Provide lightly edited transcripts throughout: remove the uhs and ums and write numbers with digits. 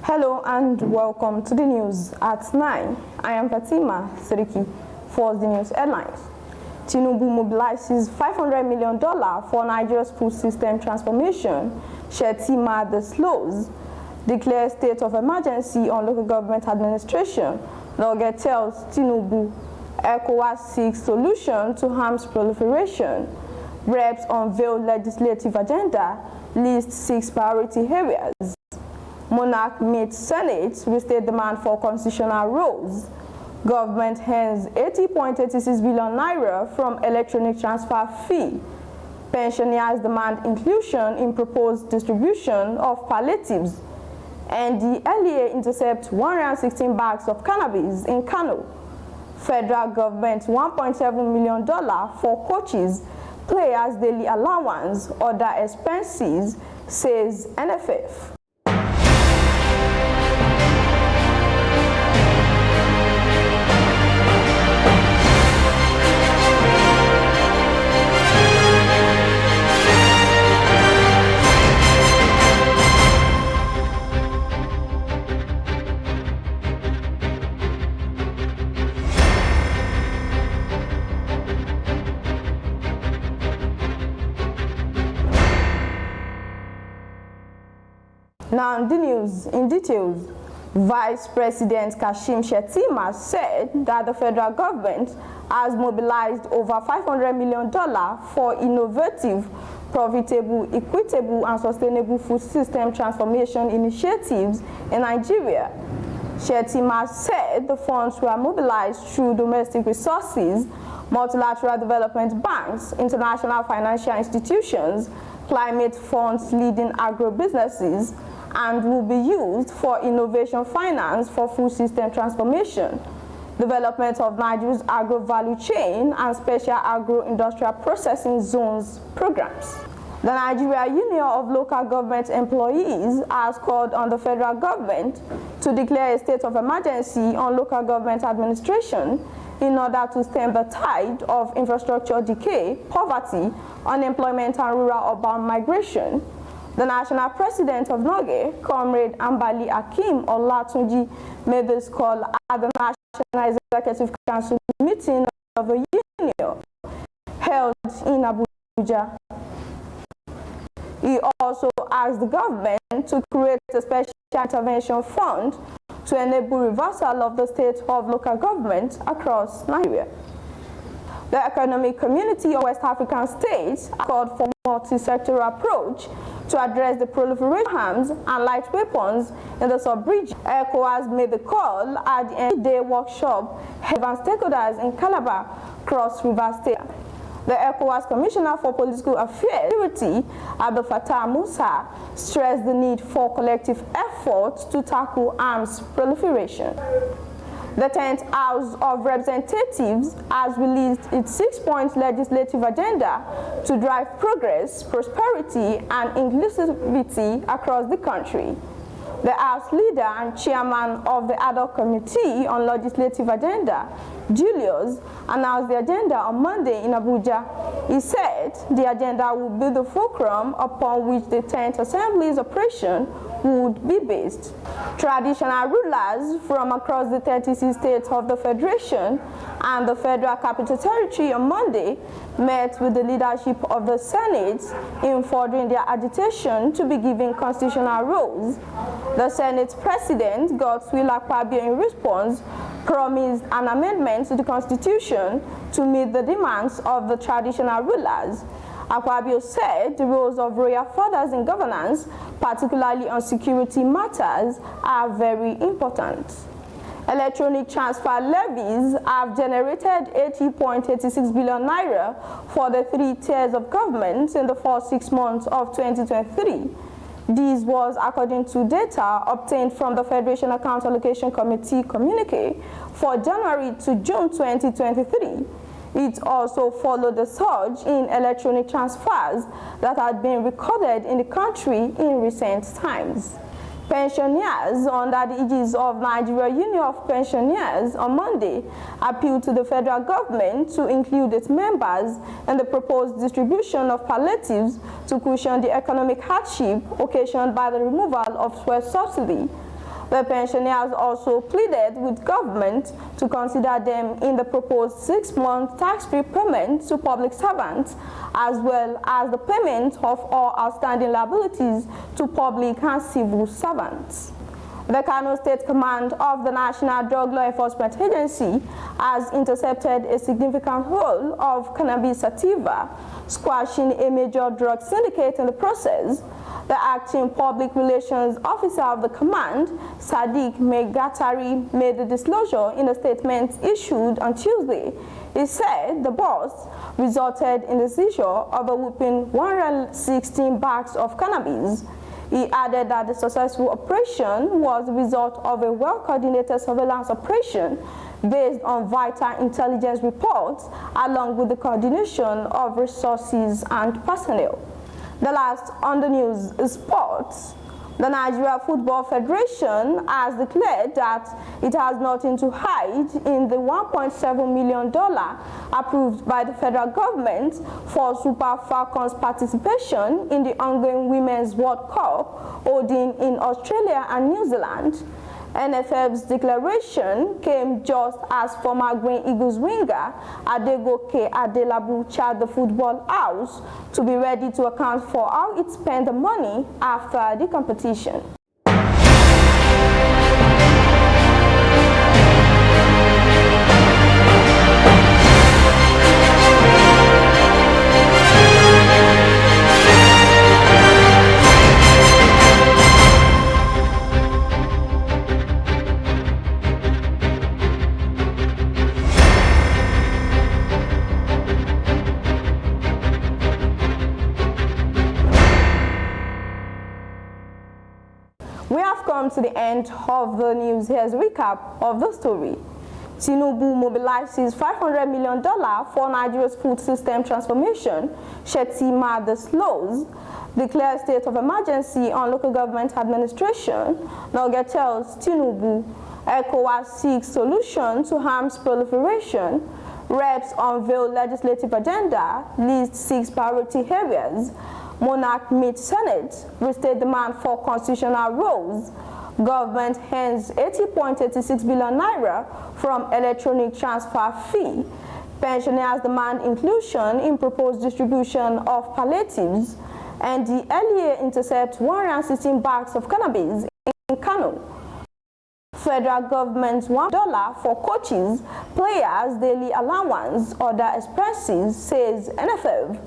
Hello and welcome to the news at 9. I am Shettima for the news headlines. Tinubu mobilizes $500 million for Nigeria's food system transformation. Shettima the slows declares state of emergency on local government administration. NULGE tells Tinubu ECOWAS seeks solution to arms proliferation. Reps unveil legislative agenda, list 6 priority areas. Monarchs meets Senate, restate demand for constitutional roles. Government hands 80.86 billion naira from electronic transfer fee. Pensioners demand inclusion in proposed distribution of palliatives. NDLEA intercepts 116 bags of cannabis in Kano. Federal government $1.7 million for coaches, players' daily allowance, other expenses, says NFF. Now, the news in details. Vice President Shettima said that the federal government has mobilized over $500 million for innovative, profitable, equitable, and sustainable food system transformation initiatives in Nigeria. Shettima said the funds were mobilized through domestic resources, multilateral development banks, international financial institutions, climate funds leading agro-businesses, and will be used for innovation finance for food system transformation, development of Nigeria's agro-value chain, and special agro-industrial processing zones programs. The Nigeria Union of Local Government Employees has called on the federal government to declare a state of emergency on local government administration in order to stem the tide of infrastructure decay, poverty, unemployment, and rural-urban migration. The national president of NULGE, Comrade Ambali Akim Olatunji, made this call at the National Executive Council meeting of the Union held in Abuja. He also asked the government to create a special intervention fund to enable reversal of the state of local government across Nigeria. The Economic Community of West African States called for a multi-sectoral approach to address the proliferation of arms and light weapons in the sub-region. ECOWAS made the call at the end-of-the-day workshop held by stakeholders in Calabar, Cross River State. The ECOWAS Commissioner for Political Affairs and Security, Abdel Fattah Musa, stressed the need for collective efforts to tackle arms proliferation. The 10th House of Representatives has released its 6-point legislative agenda to drive progress, prosperity, and inclusivity across the country. The House leader and chairman of the ad hoc committee on legislative agenda, Julius, announced the agenda on Monday in Abuja. He said the agenda would be the fulcrum upon which the 10th Assembly's operation would be based. Traditional rulers from across the 36 states of the Federation and the Federal Capital Territory on Monday met with the leadership of the Senate in furthering their agitation to be given constitutional roles. The Senate President, Govt, in response, promised an amendment to the Constitution to meet the demands of the traditional rulers. Akpabio said the roles of royal fathers in governance, particularly on security matters, are very important. Electronic transfer levies have generated 80.86 billion naira for the 3 tiers of government in the first 6 months of 2023. This was according to data obtained from the Federation Account Allocation Committee communique for January to June 2023. It also followed the surge in electronic transfers that had been recorded in the country in recent times. Pensioners under the aegis of Nigeria Union of Pensioners on Monday appealed to the federal government to include its members in the proposed distribution of palliatives to cushion the economic hardship occasioned by the removal of fuel subsidy. The pensioners also pleaded with government to consider them in the proposed 6-month tax-free payment to public servants, as well as the payment of all outstanding liabilities to public and civil servants. The Kano State Command of the National Drug Law Enforcement Agency has intercepted a significant haul of cannabis sativa, squashing a major drug syndicate in the process. The acting public relations officer of the command, Sadiq Megatari, made the disclosure in a statement issued on Tuesday. He said the bust resulted in the seizure of a whopping 116 bags of cannabis. He added that the successful operation was the result of a well-coordinated surveillance operation based on vital intelligence reports, along with the coordination of resources and personnel. The last on the news is sports. The Nigeria Football Federation has declared that it has nothing to hide in the $1.7 million approved by the federal government for Super Falcons participation in the ongoing Women's World Cup holding in Australia and New Zealand. NFF's declaration came just as former Green Eagles winger Adegoke Adelabu charged the football house to be ready to account for how it spent the money after the competition. We have come to the end of the news. Here's a recap of the story. Tinubu mobilizes $500 million for Nigeria's food system transformation. Shettima the slows. Declares state of emergency on local government administration. NULGE tells Tinubu. ECOWAS seeks solution to arms proliferation. Reps unveil legislative agenda. List 6 priority areas. Monarch meets Senate, restate demand for constitutional roles. Government hands 80.86 billion naira from electronic transfer fee. Pensioners demand inclusion in proposed distribution of palliatives. NDLEA intercepts 116 bags of cannabis in Kano. Federal government $1 for coaches, players' daily allowance, other expenses, says NFF.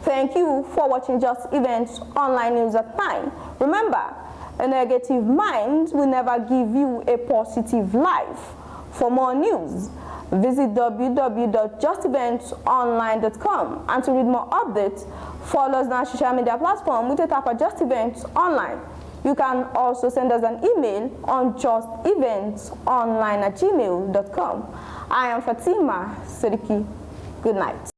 Thank you for watching Just Events Online News at 9. Remember, a negative mind will never give you a positive life. For more news, visit www.justeventonline.com, and to read more updates, follow us on our social media platform with a tap at Just Events Online. You can also send us an email on justeventsonline@gmail.com. I am Fatima Siddiqui. Good night.